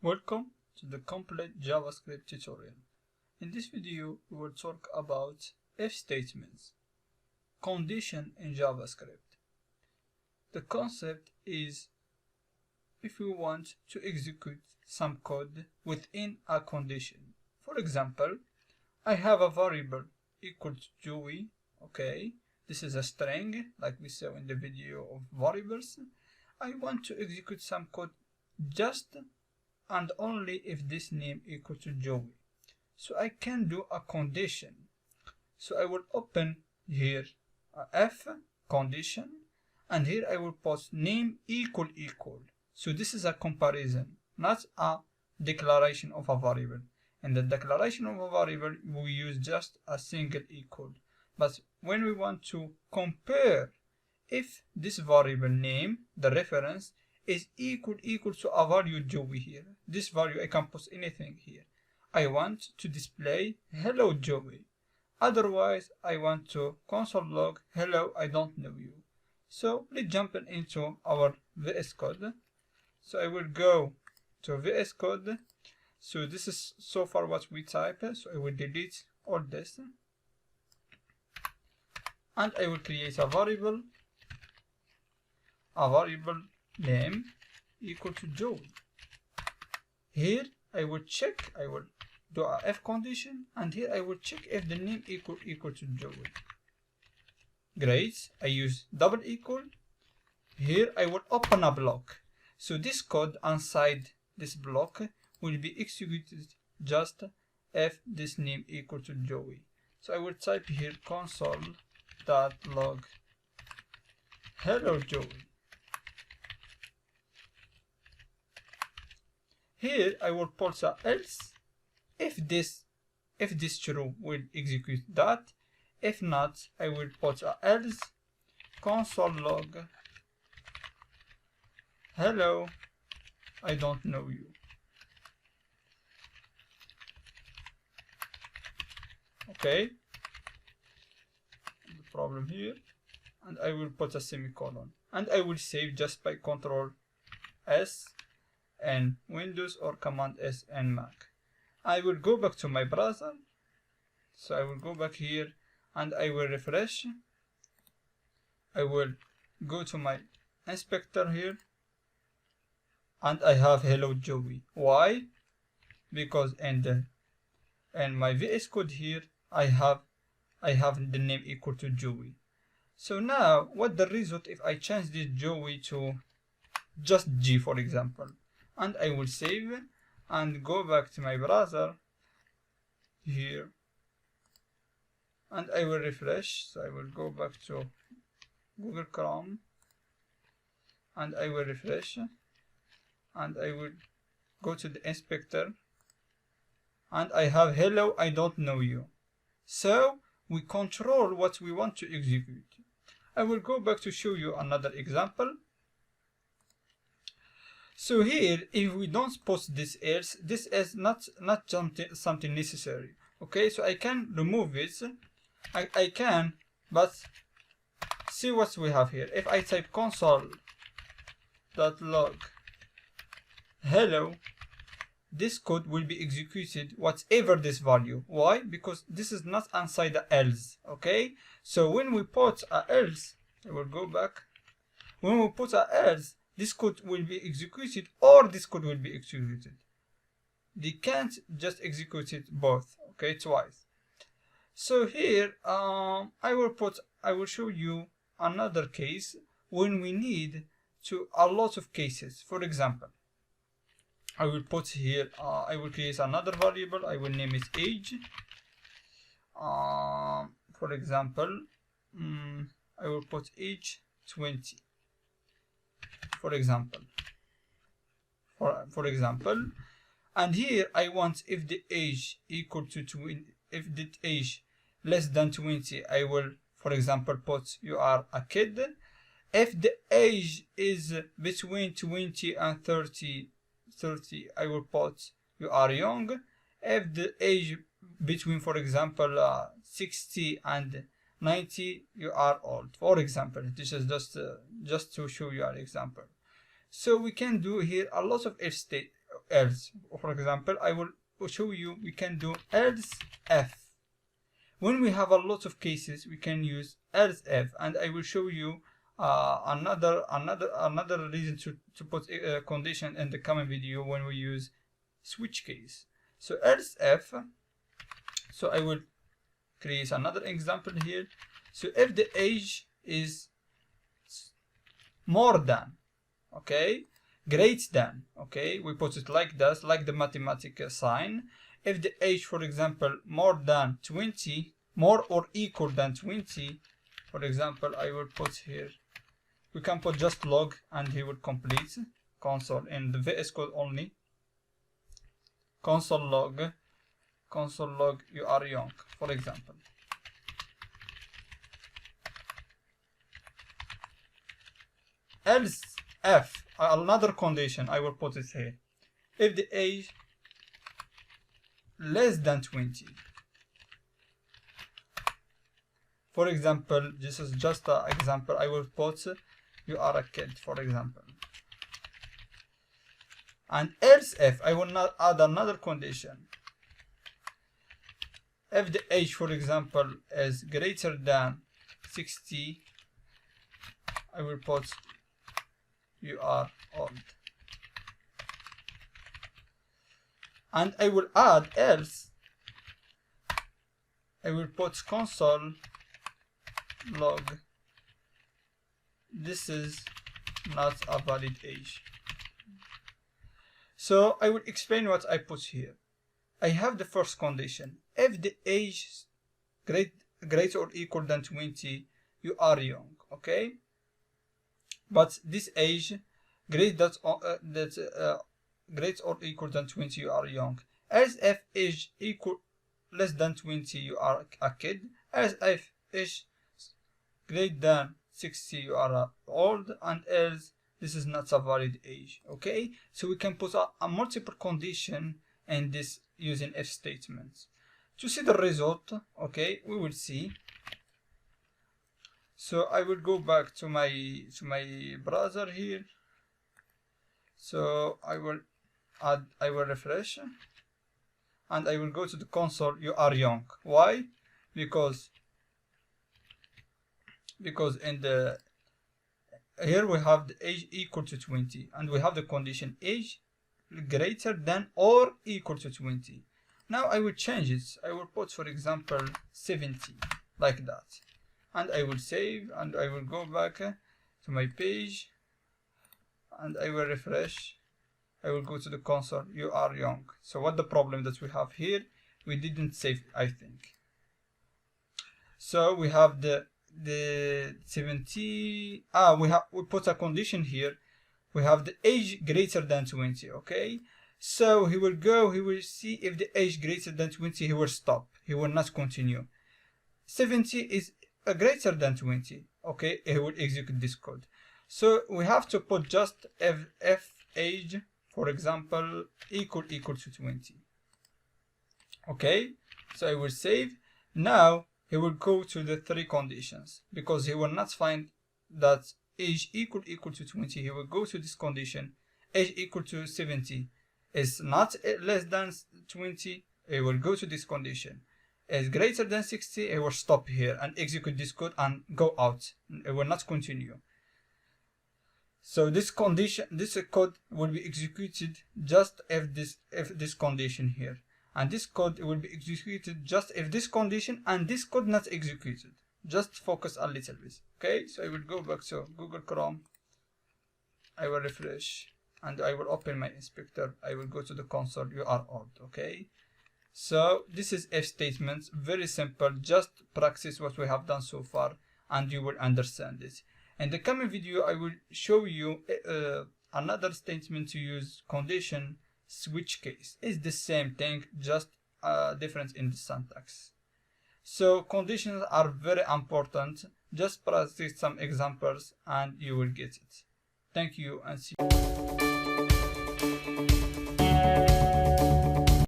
Welcome to the complete JavaScript tutorial. In this video, we will talk about if statements, condition in JavaScript. The concept is if we want to execute some code within a condition. For example, I have a variable equal to Joey, okay? This is a string, like we saw in the video of variables. I want to execute some code just and only if this name equal to Joey. So I can do a condition. So I will open here a if condition, and here I will put name equal. So this is a comparison, not a declaration of a variable. In the declaration of a variable, we use just a single equal. But when we want to compare if this variable name, the reference, is equal to a value Joey here. This value, I can put anything here. I want to display hello Joey. Otherwise, I want to console log hello I don't know you. So let's jump into our VS Code. So I will go to VS Code. So this is so far what we type. So I will delete all this. And I will create a variable name equal to Joey. Here I will check, I will do a if condition, and here I will check if the name equal to Joey. Great, I use double equal. Here I will open a block. So this code inside this block will be executed just if this name equal to Joey. So I will type here console.log hello Joey. Here I will put a else. If this true, will execute that. If not, I will put a else console log hello I don't know you. Okay. The problem here, and I will put a semicolon, and I will save just by Control S and Windows or Command S and Mac. I will go back to my browser. So I will go back here and I will refresh. I will go to my inspector here and I have hello Joey. Why? Because in my VS Code here I have the name equal to Joey. So now what the result if I change this Joey to just G, for example? And I will save and go back to my browser here and I will refresh. So I will go back to Google Chrome and I will refresh and I will go to the inspector and I have hello I don't know you. So we control what we want to execute. I will go back to show you another example. So here, if we don't post this else, this is not something necessary. Okay, so I can remove it. I can, but see what we have here. If I type console.log hello, this code will be executed whatever this value. Why? Because this is not inside the else. Okay, so when we put a else, I will go back. When we put a else, this code will be executed or this code will be executed. They can't just execute it both, okay, twice. So here I will show you another case when we need to a lot of cases. For example, I will put here I will create another variable. I will name it age. For example, I will put age 20. For example, and here I want if the age equal to 20, if the age less than 20, I will, for example, put you are a kid. If the age is between 20 and 30, I will put you are young. If the age between, for example, 60 and 90 you are old. For example, this is just to show you an example. So we can do here a lot of else. For example, I will show you we can do else if. When we have a lot of cases, we can use else if, and I will show you another reason to put a condition in the coming video when we use switch case. So else if, so I will create another example here. So if the age is more than, okay, greater than, okay, we put it like this, like the mathematical sign. If the age, for example, more than 20, more or equal than 20, for example, I will put here, we can put just log and he will complete console in the VS Code only. Console log you are young, for example. Else if, another condition, I will put it here. If the age less than 20, for example, this is just an example, I will put you are a kid, for example. And else if, I will not add another condition. If the age, for example, is greater than 60, I will put you are old. And I will add else, I will put console log, this is not a valid age. So I will explain what I put here. I have the first condition. If the age is greater or equal than 20, you are young, okay? But this age greater or equal than 20, you are young. As if age equal less than 20, you are a kid. As if age greater than 60, you are old. And else this is not a valid age, okay? So we can put a multiple condition in this using if statements. To see the result, okay, we will see. So I will go back to my browser here. So I will refresh, and I will go to the console. You are young. Why? Because in the here we have the age equal to 20, and we have the condition age greater than or equal to 20. Now I will change it. I will put, for example, 70, like that. And I will save, and I will go back to my page, and I will refresh. I will go to the console. You are young. So what the problem that we have here? We didn't save, I think. So we have the 70. We put a condition here. We have the age greater than 20. Okay. So he will go. He will see if the age greater than 20. He will stop. He will not continue. 70 is greater than 20. Okay. He will execute this code. So we have to put just if age, for example, equal to 20. Okay. So I will save. Now he will go to the three conditions, because he will not find that age equal to 20. He will go to this condition. Age equal to 70 is not less than 20. He will go to this condition. Is greater than 60. He will stop here and execute this code and go out. It will not continue. So this code will be executed just if this condition here. And this code will be executed just if this condition and this code not executed. Just focus a little bit. Okay, so I will go back to Google Chrome. I will refresh and I will open my inspector. I will go to the console. You are old. Okay, so this is if statements. Very simple. Just practice what we have done so far and you will understand it. In the coming video, I will show you another statement to use condition switch case. It's the same thing, just difference in the syntax. So conditions are very important. Just practice some examples and you will get it. Thank you and see you.